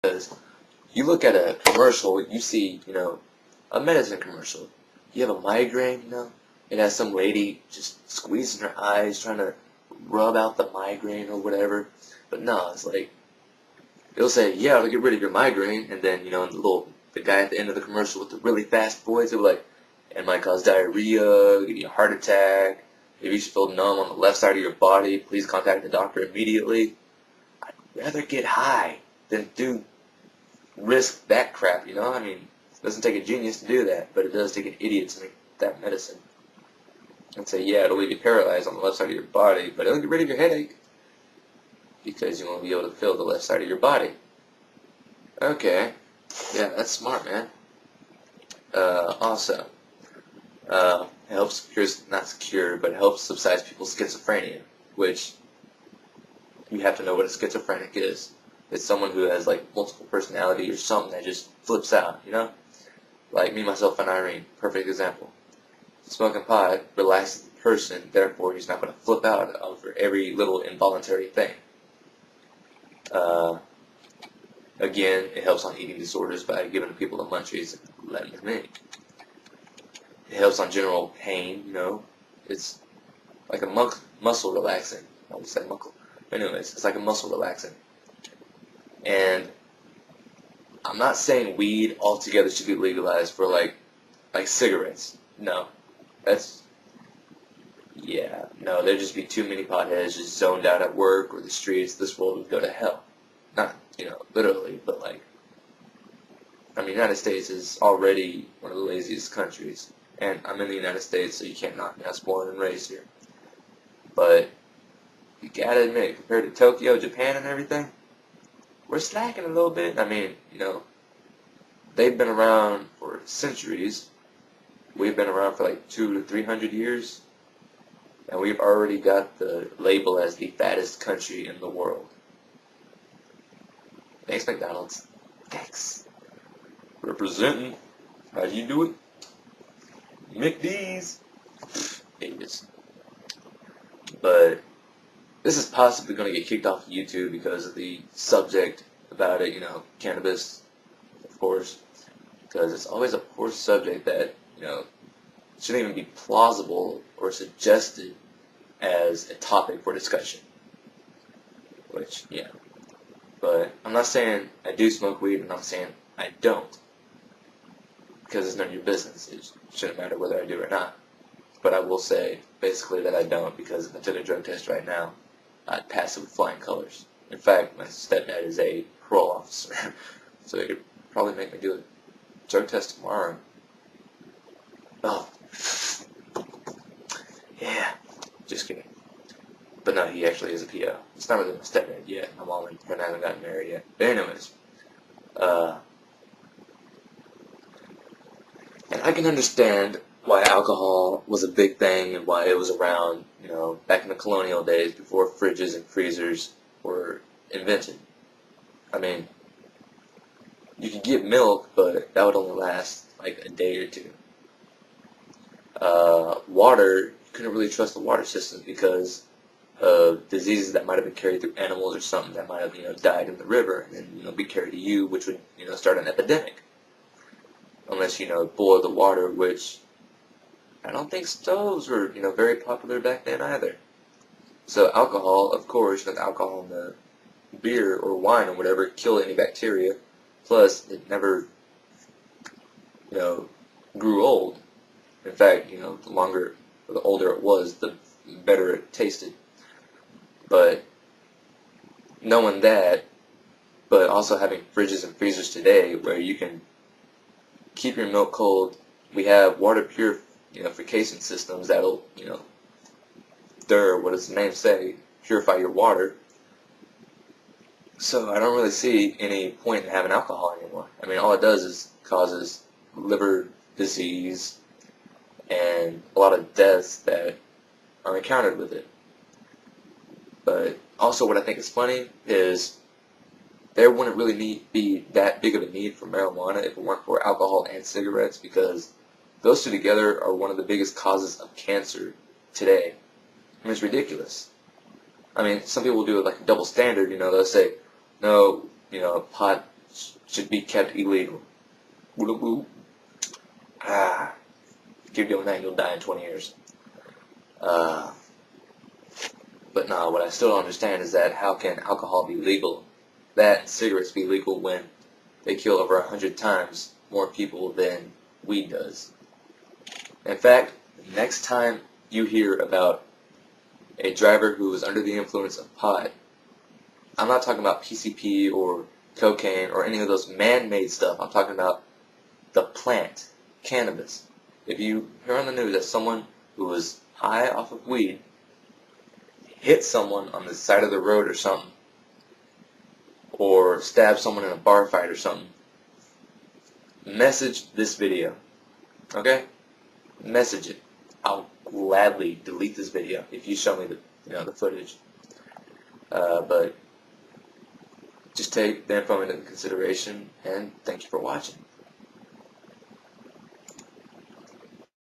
Because you look at a commercial, you see, a medicine commercial. You have a migraine, it has some lady just squeezing her eyes, trying to rub out the migraine or whatever. But no, it's like, they'll say, yeah, it'll get rid of your migraine, and then, the guy at the end of the commercial with the really fast voice, he'll be like, it might cause diarrhea, give you a heart attack, if you feel numb on the left side of your body, please contact the doctor immediately. I'd rather get high than risk that crap, I mean, it doesn't take a genius to do that, but it does take an idiot to make that medicine. And say, yeah, it'll leave you paralyzed on the left side of your body, but it'll get rid of your headache, because you won't be able to feel the left side of your body. Okay, yeah, that's smart, man. Also, it helps but it helps subside people's schizophrenia, which you have to know what a schizophrenic is. It's someone who has like multiple personality or something that just flips out, Like me, myself, and Irene, perfect example. Smoking pot relaxes the person, therefore he's not going to flip out over every little involuntary thing. Again, it helps on eating disorders by giving people the munchies and letting them in. It helps on general pain, It's like a muscle relaxing. I always say muscle. Anyways, it's like a muscle relaxing. And I'm not saying weed altogether should be legalized for like cigarettes. No. There'd just be too many potheads just zoned out at work or the streets. This world would go to hell. Not, literally, but the United States is already one of the laziest countries. And I'm in the United States, so you can't knock me. I was born and raised here. But you gotta admit, compared to Tokyo, Japan, and everything, we're slacking a little bit. They've been around for centuries. We've been around for like 200 to 300 years. And we've already got the label as the fattest country in the world. Thanks, McDonald's. Thanks. Representing. How do you do it? McD's. Idiots. But this is possibly going to get kicked off of YouTube because of the subject about it, cannabis, of course. Because it's always a poor subject that, shouldn't even be plausible or suggested as a topic for discussion. Which, yeah. But I'm not saying I do smoke weed, and I'm saying I don't. Because it's none of your business. It shouldn't matter whether I do or not. But I will say, basically, that I don't, because if I took a drug test right now, I'd pass it with flying colors. In fact, my stepdad is a parole officer, so he could probably make me do a drug test tomorrow. Oh. Yeah. Just kidding. But no, he actually is a PO. It's not really my stepdad yet. My mom and her haven't gotten married yet. But anyways, and I can understand why alcohol was a big thing and why it was around, back in the colonial days before fridges and freezers were invented. You could get milk, but that would only last like a day or two. Water, you couldn't really trust the water system because of diseases that might have been carried through animals or something that might have, died in the river and, be carried to you, which would, start an epidemic. Unless, boil the water, which I don't think stoves were, very popular back then either. So alcohol, of course, the alcohol in the beer or wine or whatever killed any bacteria. Plus, it never, grew old. In fact, the longer or the older it was, the better it tasted. But knowing that, but also having fridges and freezers today where you can keep your milk cold, we have water purification systems that'll, what does the name say? Purify your water. So I don't really see any point in having alcohol anymore. All it does is causes liver disease and a lot of deaths that are encountered with it. But also what I think is funny is there wouldn't really be that big of a need for marijuana if it weren't for alcohol and cigarettes, because those two together are one of the biggest causes of cancer today. It's ridiculous. Some people do it like a double standard, they'll say, no, pot should be kept illegal. Ah, keep doing that, you'll die in 20 years. But no, what I still don't understand is that how can alcohol be legal? That cigarettes be legal when they kill over 100 times more people than weed does. In fact, next time you hear about a driver who was under the influence of pot, I'm not talking about PCP or cocaine or any of those man-made stuff. I'm talking about the plant, cannabis. If you hear on the news that someone who was high off of weed hit someone on the side of the road or something, or stabbed someone in a bar fight or something, message this video, okay? Message it. I'll gladly delete this video if you show me the footage. But just take the info into consideration, and thank you for watching.